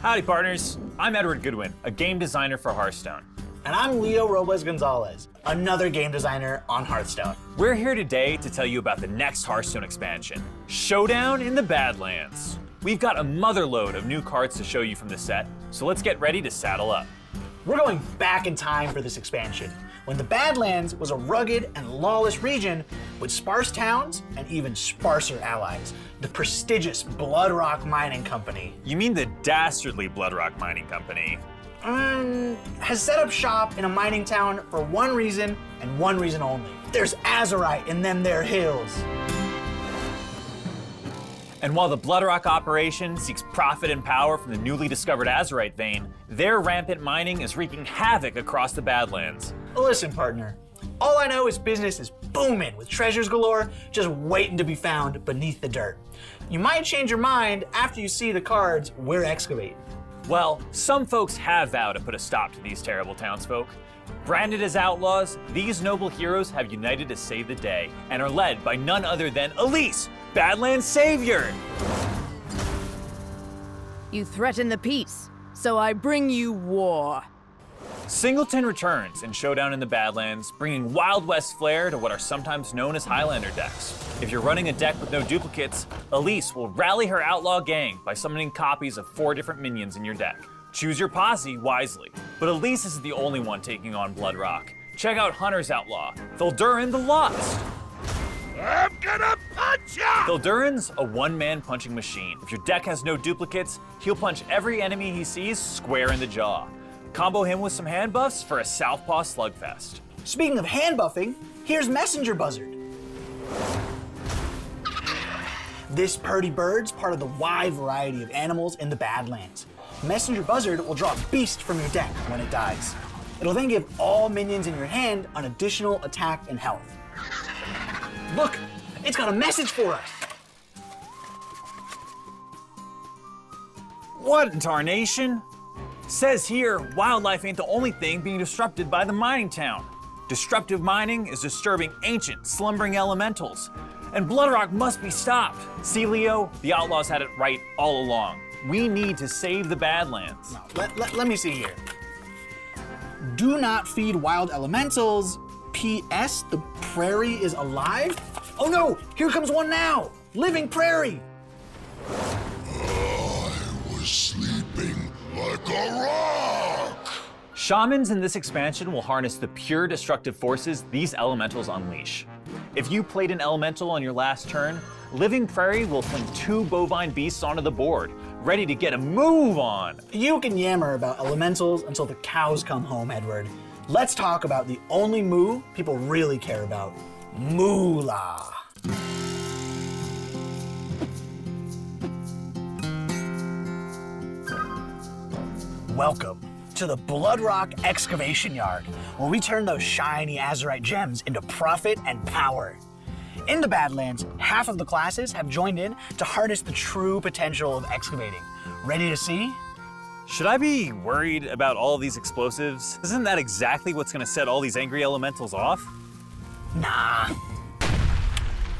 Howdy partners, I'm Edward Goodwin, a game designer for Hearthstone. And I'm Leo Robles Gonzales, another game designer on Hearthstone. We're here today to tell you about the next Hearthstone expansion, Showdown in the Badlands. We've got a motherload of new cards to show you from the set, so let's get ready to saddle up. We're going back in time for this expansion, when the Badlands was a rugged and lawless region with sparse towns and even sparser allies. The prestigious Bloodrock Mining Company. You mean the dastardly Bloodrock Mining Company? Has set up shop in a mining town for one reason and one reason only. There's azurite in them there hills. And while the Bloodrock operation seeks profit and power from the newly discovered azurite vein, their rampant mining is wreaking havoc across the Badlands. Listen, partner, all I know is business is booming with treasures galore just waiting to be found beneath the dirt. You might change your mind after you see the cards we're excavating. Well, some folks have vowed to put a stop to these terrible townsfolk. Branded as outlaws, these noble heroes have united to save the day and are led by none other than Elise, Badlands Savior! You threaten the peace, so I bring you war. Singleton returns in Showdown in the Badlands, bringing Wild West flair to what are sometimes known as Highlander decks. If you're running a deck with no duplicates, Elise will rally her outlaw gang by summoning copies of 4 different minions in your deck. Choose your posse wisely, but Elise isn't the only one taking on Bloodrock. Check out Hunter's Outlaw, Duran the Lost. I'm gonna punch ya! Duran's a one-man punching machine. If your deck has no duplicates, he'll punch every enemy he sees square in the jaw. Combo him with some hand buffs for a southpaw slugfest. Speaking of hand buffing, here's Messenger Buzzard. This purdy bird's part of the wide variety of animals in the Badlands. Messenger Buzzard will draw a beast from your deck when it dies. It'll then give all minions in your hand an additional attack and health. Look, it's got a message for us. What in tarnation? Says here, wildlife ain't the only thing being disrupted by the mining town. Disruptive mining is disturbing ancient, slumbering elementals. And Bloodrock must be stopped. See, Leo, the Outlaws had it right all along. We need to save the Badlands. No, let me see here. Do not feed wild elementals. P.S. The Prairie is alive? Oh no, here comes one now. Living Prairie. I was sleeping like a rock. Shamans in this expansion will harness the pure destructive forces these elementals unleash. If you played an elemental on your last turn, Living Prairie will fling 2 bovine beasts onto the board, ready to get a move on. You can yammer about elementals until the cows come home, Edward. Let's talk about the only moo people really care about, moolah. Welcome to the Bloodrock Excavation Yard, where we turn those shiny azurite gems into profit and power. In the Badlands, half of the classes have joined in to harness the true potential of excavating. Ready to see? Should I be worried about all of these explosives? Isn't that exactly what's gonna set all these angry elementals off? Nah.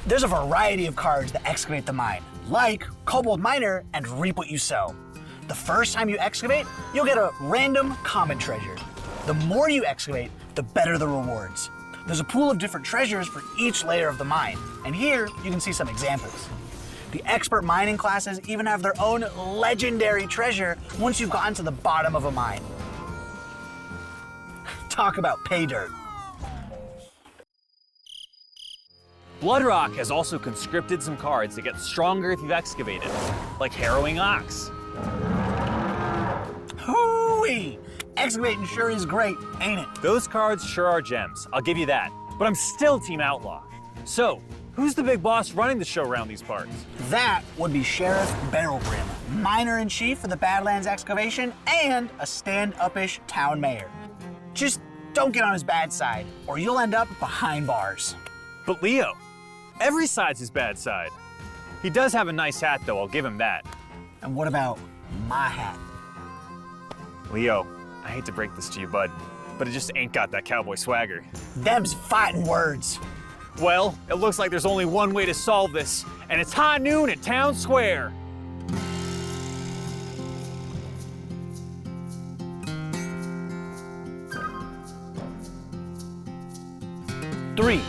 There's a variety of cards that excavate the mine, like Kobold Miner and Reap What You Sow. The first time you excavate, you'll get a random common treasure. The more you excavate, the better the rewards. There's a pool of different treasures for each layer of the mine, and here you can see some examples. The expert mining classes even have their own legendary treasure once you've gotten to the bottom of a mine. Talk about pay dirt. Bloodrock has also conscripted some cards that get stronger if you've excavated, like Harrowing Ox. Hooey! Excavating sure is great, ain't it? Those cards sure are gems, I'll give you that. But I'm still Team Outlaw. So, who's the big boss running the show around these parts? That would be Sheriff Barrelbrim, Miner-in-Chief for the Badlands excavation and a stand-up-ish town mayor. Just don't get on his bad side, or you'll end up behind bars. But Leo, every side's his bad side. He does have a nice hat though, I'll give him that. And what about my hat? Leo, I hate to break this to you, bud, but it just ain't got that cowboy swagger. Them's fighting words. Well, it looks like there's only one way to solve this, and it's high noon at Town Square. 3,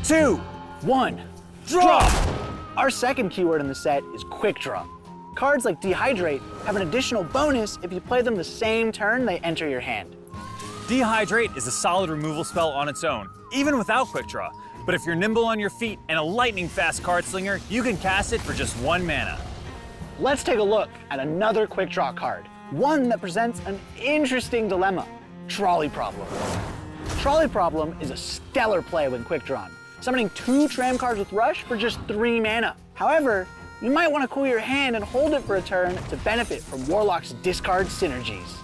2, 1, draw! Our second keyword in the set is Quickdraw. Cards like Dehydrate have an additional bonus if you play them the same turn they enter your hand. Dehydrate is a solid removal spell on its own, even without Quickdraw. But if you're nimble on your feet and a lightning-fast card slinger, you can cast it for just 1 mana. Let's take a look at another Quickdraw card, one that presents an interesting dilemma, Trolley Problem. Trolley Problem is a stellar play when quick-drawn, summoning 2 Tram cards with Rush for just 3 mana. However, you might want to cool your hand and hold it for a turn to benefit from Warlock's discard synergies.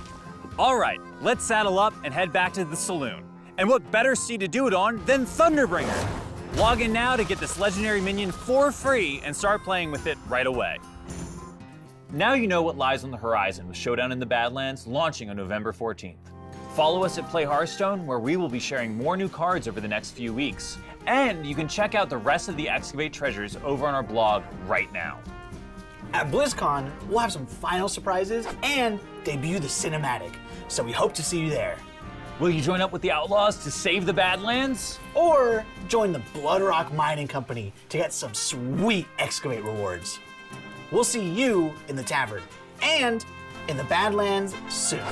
All right, let's saddle up and head back to the saloon. And what better seat to do it on than Thunderbringer? Log in now to get this legendary minion for free and start playing with it right away. Now you know what lies on the horizon with Showdown in the Badlands launching on November 14th. Follow us at Play Hearthstone, where we will be sharing more new cards over the next few weeks. And you can check out the rest of the Excavate treasures over on our blog right now. At BlizzCon, we'll have some final surprises and debut the cinematic, so we hope to see you there. Will you join up with the Outlaws to save the Badlands? Or join the Bloodrock Mining Company to get some sweet Excavate rewards. We'll see you in the tavern and in the Badlands soon.